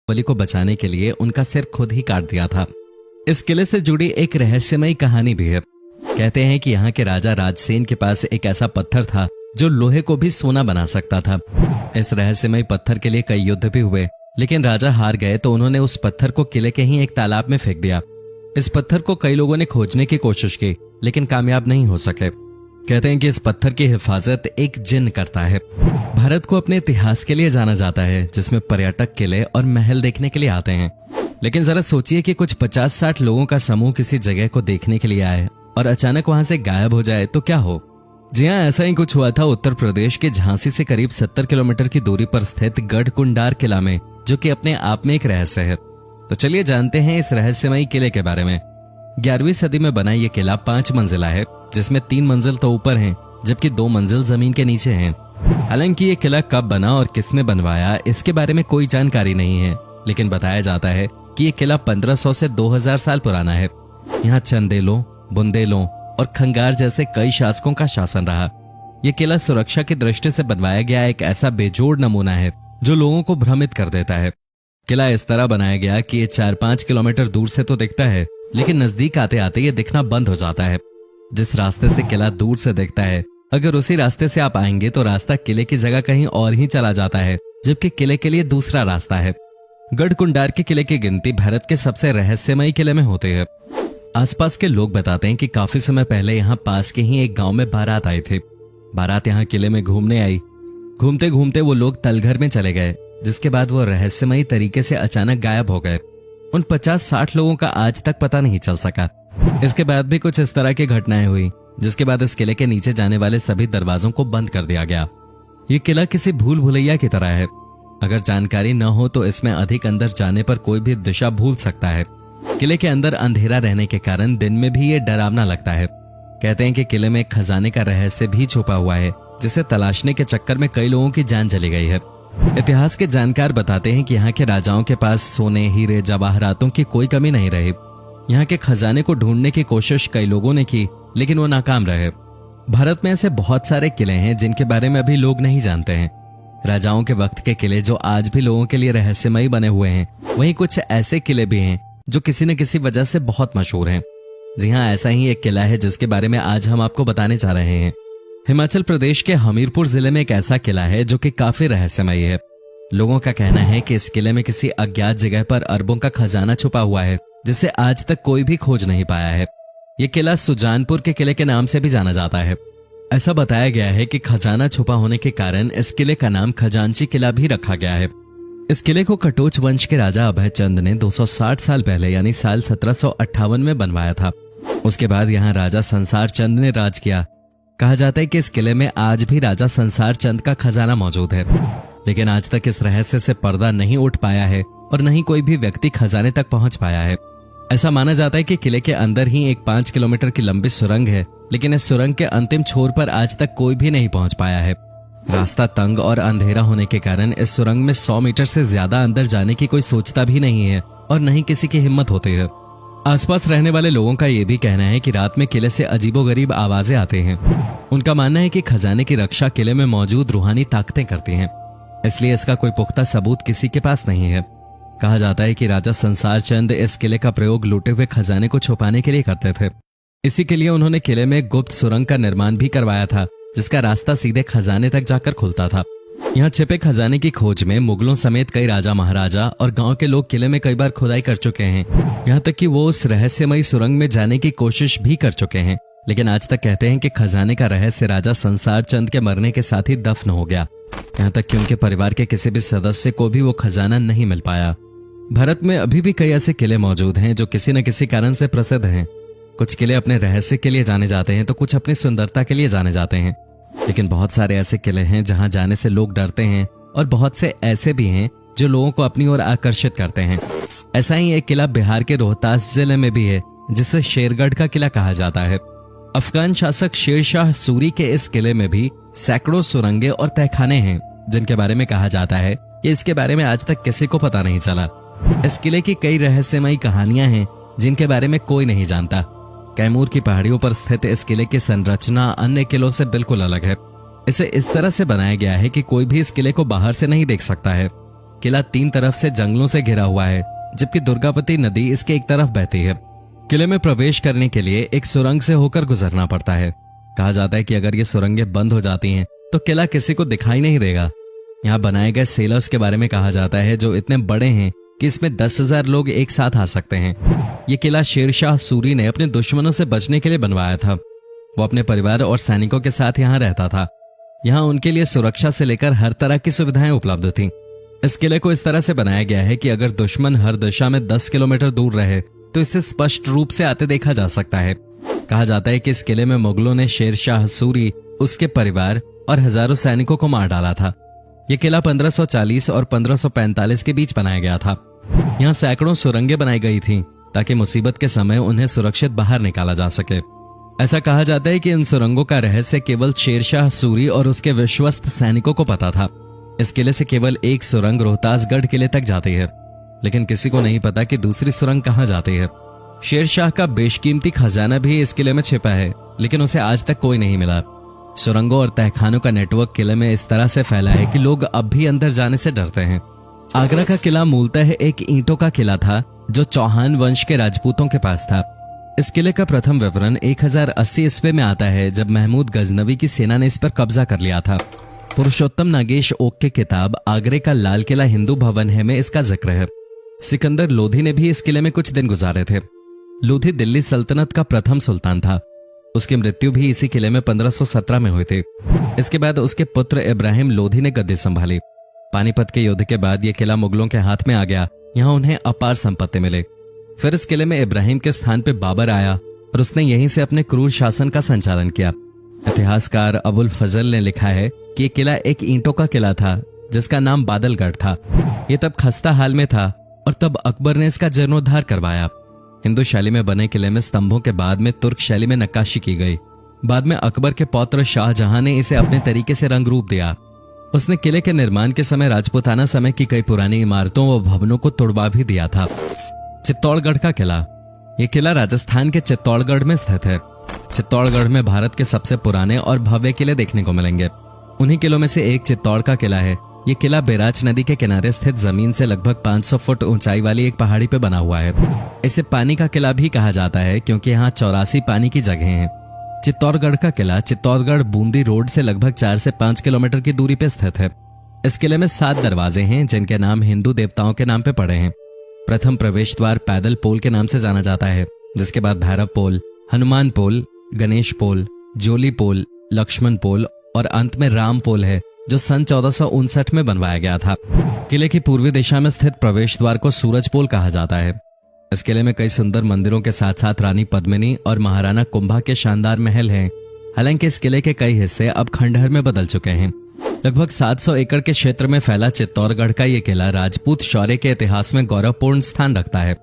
बलि को बचाने के लिए उनका सिर खुद ही काट दिया था। इस किले से जुड़ी एक रहस्यमयी कहानी भी है। कहते हैं कि यहाँ के राजा राजसेन के पास एक ऐसा पत्थर था जो लोहे को भी सोना बना सकता था। इस रहस्यमयी पत्थर के लिए कई युद्ध भी हुए, लेकिन राजा हार गए तो उन्होंने उस पत्थर को किले के ही एक तालाब में फेंक दिया। इस पत्थर को कई लोगों ने खोजने की कोशिश की, लेकिन कामयाब नहीं हो सके। कहते हैं कि इस पत्थर की हिफाजत एक जिन्न करता है। भारत को अपने इतिहास के लिए जाना जाता है, जिसमें पर्यटक किले और महल देखने के लिए आते हैं। लेकिन जरा सोचिए कि कुछ 50-60 लोगों का समूह किसी जगह को देखने के लिए आए और अचानक वहां से गायब हो जाए तो क्या हो। जी हाँ, ऐसा ही कुछ हुआ था उत्तर प्रदेश के झांसी से करीब 70 किलोमीटर की दूरी पर स्थित गढ़कुंडार किला में, जो कि अपने आप में एक रहस्य है। तो चलिए जानते हैं इस रहस्यमयी किले के बारे में। 11वीं सदी में बना यह किला 5 मंजिला है, जिसमें 3 मंजिल तो ऊपर हैं, जबकि 2 मंजिल जमीन के नीचे हैं। हालांकि ये किला कब बना और किसने बनवाया, इसके बारे में कोई जानकारी नहीं है, लेकिन बताया जाता है कि ये किला 1500 से 2000 साल पुराना है। यहाँ चंदेलों, बुंदेलों और खंगार जैसे कई शासकों का शासन रहा। यह किला सुरक्षा की दृष्टि से बनवाया गया एक ऐसा बेजोड़ नमूना है जो लोगों को भ्रमित कर देता है। किला इस तरह बनाया गया कि ये 4-5 किलोमीटर दूर से तो दिखता है, लेकिन नजदीक आते आते ये दिखना बंद हो जाता है। जिस रास्ते से किला दूर से दिखता है, अगर उसी रास्ते से आप आएंगे तो रास्ता किले की जगह कहीं और ही चला जाता है, जबकि किले के लिए दूसरा रास्ता है। गढ़कुंडार के किले की गिनती भारत के सबसे रहस्यमयी किले में होते हैं। आसपास के लोग बताते हैं कि काफी समय पहले यहाँ पास के ही एक गांव में बारात आई थी। बारात यहाँ किले में घूमने आई। घूमते घूमते वो लोग तलघर में चले गए, जिसके बाद वो रहस्यमयी तरीके से अचानक गायब हो गए। उन 50-60 लोगों का आज तक पता नहीं चल सका। इसके बाद भी कुछ इस तरह की घटनाएं हुई, जिसके बाद इस किले के नीचे जाने वाले सभी दरवाजों को बंद कर दिया गया। ये किला किसी भूल भुलैया की तरह है। अगर जानकारी न हो तो इसमें अधिक अंदर जाने पर कोई भी दिशा भूल सकता है। किले के अंदर अंधेरा रहने के कारण दिन में भी ये डरावना लगता है। कहते हैं कि किले में एक खजाने का रहस्य भी छुपा हुआ है, जिसे तलाशने के चक्कर में कई लोगों की जान चली गई है। इतिहास के जानकार बताते हैं कि यहाँ के राजाओं के पास सोने, हीरे, जवाहरातों की कोई कमी नहीं रही। यहाँ के खजाने को ढूंढने की कोशिश कई लोगों ने की, लेकिन वो नाकाम रहे। भारत में ऐसे बहुत सारे किले हैं जिनके बारे में अभी लोग नहीं जानते हैं। राजाओं के वक्त के किले जो आज भी लोगों के लिए रहस्यमयी बने हुए हैं, वहीं कुछ ऐसे किले भी हैं जो किसी न किसी वजह से बहुत मशहूर हैं। जी हाँ, ऐसा ही एक किला है जिसके बारे में आज हम आपको बताने जा रहे हैं। हिमाचल प्रदेश के हमीरपुर जिले में एक ऐसा किला है जो कि काफी रहस्यमयी है। लोगों का कहना है कि इस किले में किसी अज्ञात जगह पर अरबों का खजाना छुपा हुआ है, जिसे आज तक कोई भी खोज नहीं पाया है। यह किला सुजानपुर के किले के नाम से भी जाना जाता है। ऐसा बताया गया है कि खजाना छुपा होने के कारण इस किले का नाम खजांची किला भी रखा गया है। इस किले को कटोच वंश के राजा अभय चंद ने 260 साल पहले यानी साल 1758 में बनवाया था। उसके बाद यहाँ राजा संसार चंद ने राज किया। कहा जाता है कि इस किले में आज भी राजा संसार चंद का खजाना मौजूद है, लेकिन आज तक इस रहस्य से पर्दा नहीं उठ पाया है और न ही कोई भी व्यक्ति खजाने तक पहुंच पाया है। ऐसा माना जाता है कि किले के अंदर ही एक 5 किलोमीटर की लंबी सुरंग है, लेकिन इस सुरंग के अंतिम छोर पर आज तक कोई भी नहीं पहुंच पाया है। रास्ता तंग और अंधेरा होने के कारण इस सुरंग में 100 मीटर से ज्यादा अंदर जाने की कोई सोचता भी नहीं है और न ही किसी की हिम्मत होती है। आसपास रहने वाले लोगों का यह भी कहना है कि रात में किले से अजीबोगरीब आवाजें आते हैं। उनका मानना है कि खजाने की रक्षा किले में मौजूद रूहानी ताकतें करती हैं, इसलिए इसका कोई पुख्ता सबूत किसी के पास नहीं है। कहा जाता है कि राजा संसार चंद इस किले का प्रयोग लूटे हुए खजाने को छुपाने के लिए करते थे। इसी के लिए उन्होंने किले में गुप्त सुरंग का निर्माण भी करवाया था, जिसका रास्ता सीधे खजाने तक जाकर खुलता था। यहाँ छिपे खजाने की खोज में मुगलों समेत कई राजा महाराजा और गांव के लोग किले में कई बार खुदाई कर चुके हैं। यहाँ तक कि वो उस रहस्यमयी सुरंग में जाने की कोशिश भी कर चुके हैं, लेकिन आज तक कहते हैं कि खजाने का रहस्य राजा संसार चंद के मरने के साथ ही दफन हो गया। यहाँ तक कि उनके परिवार के किसी भी सदस्य को भी वो खजाना नहीं मिल पाया। भारत में अभी भी कई ऐसे किले मौजूद हैं जो किसी न किसी कारण से प्रसिद्ध हैं। कुछ किले अपने रहस्य के लिए जाने जाते हैं तो कुछ अपनी सुंदरता के लिए जाने जाते हैं, लेकिन बहुत सारे ऐसे किले हैं जहां जाने से लोग डरते हैं और बहुत से ऐसे भी हैं जो लोगों को अपनी ओर आकर्षित करते हैं। ऐसा ही एक किला बिहार के रोहतास जिले में भी है, जिसे शेरगढ़ का किला कहा जाता है। अफगान शासक शेरशाह सूरी के इस किले में भी सैकड़ों सुरंगें और तहखाने हैं, जिनके बारे में कहा जाता है कि इसके बारे में आज तक किसी को पता नहीं चला। इस किले की कई रहस्यमयी कहानियां हैं जिनके बारे में कोई नहीं जानता। कैमूर की पहाड़ियों पर स्थित इस किले की संरचना अन्य किलों से बिल्कुल अलग है। इसे इस तरह से बनाया गया है कि कोई भी इस किले को बाहर से नहीं देख सकता है। किला 3 तरफ से जंगलों से घिरा हुआ है, जबकि दुर्गावती नदी इसके एक तरफ बहती है। किले में प्रवेश करने के लिए एक सुरंग से होकर गुजरना पड़ता है। कहा जाता है कि अगर ये सुरंगें बंद हो जाती हैं तो किला किसी को दिखाई नहीं देगा। यहाँ बनाए गए सेलर्स के बारे में कहा जाता है जो इतने बड़े हैं कि इसमें 10,000 लोग एक साथ आ सकते हैं। ये किला शेरशाह सूरी ने अपने दुश्मनों से बचने के लिए बनवाया था। वो अपने परिवार और सैनिकों के साथ यहाँ रहता था। यहाँ उनके लिए सुरक्षा से लेकर हर तरह की सुविधाएं उपलब्ध थीं। इस किले को इस तरह से बनाया गया है कि अगर दुश्मन हर दिशा में 10 किलोमीटर दूर रहे तो इसे स्पष्ट रूप से आते देखा जा सकता है। कहा जाता है कि इस किले में मुगलों ने शेरशाह सूरी, उसके परिवार और हजारों सैनिकों को मार डाला था। यह किला 1540 और 1545 के बीच बनाया गया था। यहाँ सैकड़ों सुरंगें बनाई गई थीं ताकि मुसीबत के समय उन्हें सुरक्षित बाहर निकाला जा सके। ऐसा कहा जाता है कि इन सुरंगों का रहस्य केवल शेरशाह सूरी और उसके विश्वस्त सैनिकों को पता था। इस किले से केवल एक सुरंग रोहतासगढ़ किले तक जाती है, लेकिन किसी को नहीं पता कि दूसरी सुरंग कहाँ जाती है। शेरशाह का बेशकीमती खजाना भी इस किले में छिपा है, लेकिन उसे आज तक कोई नहीं मिला। सुरंगों और तहखानों का नेटवर्क किले में इस तरह से फैला है कि लोग अब भी अंदर जाने से डरते हैं। आगरा का किला मूलतः एक ईंटों का किला था जो चौहान वंश के राजपूतों के पास था। इस किले का प्रथम विवरण 1080 ईस्वी में आता है, जब महमूद गजनवी की सेना ने इस पर कब्जा कर लिया था। पुरुषोत्तम नागेश ओक की किताब आगरे का लाल किला हिंदू भवन है में इसका जिक्र है। सिकंदर लोधी ने भी इस किले में कुछ दिन गुजारे थे। लोधी दिल्ली सल्तनत का प्रथम सुल्तान था। उसकी मृत्यु भी इसी किले में 1517 में हुई थी। इसके बाद उसके पुत्र इब्राहिम लोधी ने गद्दी संभाली। पानीपत के युद्ध के बाद यह किला मुगलों के हाथ में आ गया। यहाँ उन्हें अपार संपत्ति मिले। फिर इस किले में इब्राहिम के स्थान पर बाबर आया और उसने यहीं से अपने क्रूर शासन का संचालन किया। इतिहासकार अबुल फजल ने लिखा है कि यह किला एक ईंटों का किला था जिसका नाम बादलगढ़ था। यह तब खस्ता हाल में था और तब अकबर ने इसका जीर्णोद्धार करवाया। हिंदू शैली में बने किले में स्तंभों के बाद में तुर्क शैली में नक्काशी की गई। बाद में अकबर के पौत्र शाहजहां ने इसे अपने तरीके से रंग रूप दिया। उसने किले के निर्माण के समय राजपूताना समय की कई पुरानी इमारतों व भवनों को तुड़वा भी दिया था। चित्तौड़गढ़ का किला। यह किला राजस्थान के चित्तौड़गढ़ में स्थित है। चित्तौड़गढ़ में भारत के सबसे पुराने और भव्य किले देखने को मिलेंगे। उन्हीं किलों में से एक चित्तौड़ का किला है। यह किला बैराज नदी के किनारे स्थित जमीन से लगभग 500 फुट ऊंचाई वाली एक पहाड़ी पर बना हुआ है। इसे पानी का किला भी कहा जाता है क्योंकि यहाँ 84 पानी की जगह हैं। चित्तौड़गढ़ का किला चित्तौड़गढ़ बूंदी रोड से लगभग 4 से 5 किलोमीटर की दूरी पर स्थित है। इस किले में 7 दरवाजे हैं जिनके नाम हिंदू देवताओं के नाम पे पड़े हैं। प्रथम प्रवेश द्वार पैदल पोल के नाम से जाना जाता है, जिसके बाद भैरव पोल, हनुमान पोल, गणेश पोल, जोली पोल, लक्ष्मण पोल और अंत में राम पोल है जो सन 1459 में बनवाया गया था। किले की पूर्वी दिशा में स्थित प्रवेश द्वार को सूरज पोल कहा जाता है। इस किले में कई सुंदर मंदिरों के साथ साथ रानी पद्मिनी और महाराणा कुंभा के शानदार महल हैं। हालांकि इस किले के कई हिस्से अब खंडहर में बदल चुके हैं। लगभग 700 एकड़ के क्षेत्र में फैला चित्तौड़गढ़ का ये किला राजपूत शौर्य के इतिहास में गौरवपूर्ण स्थान रखता है।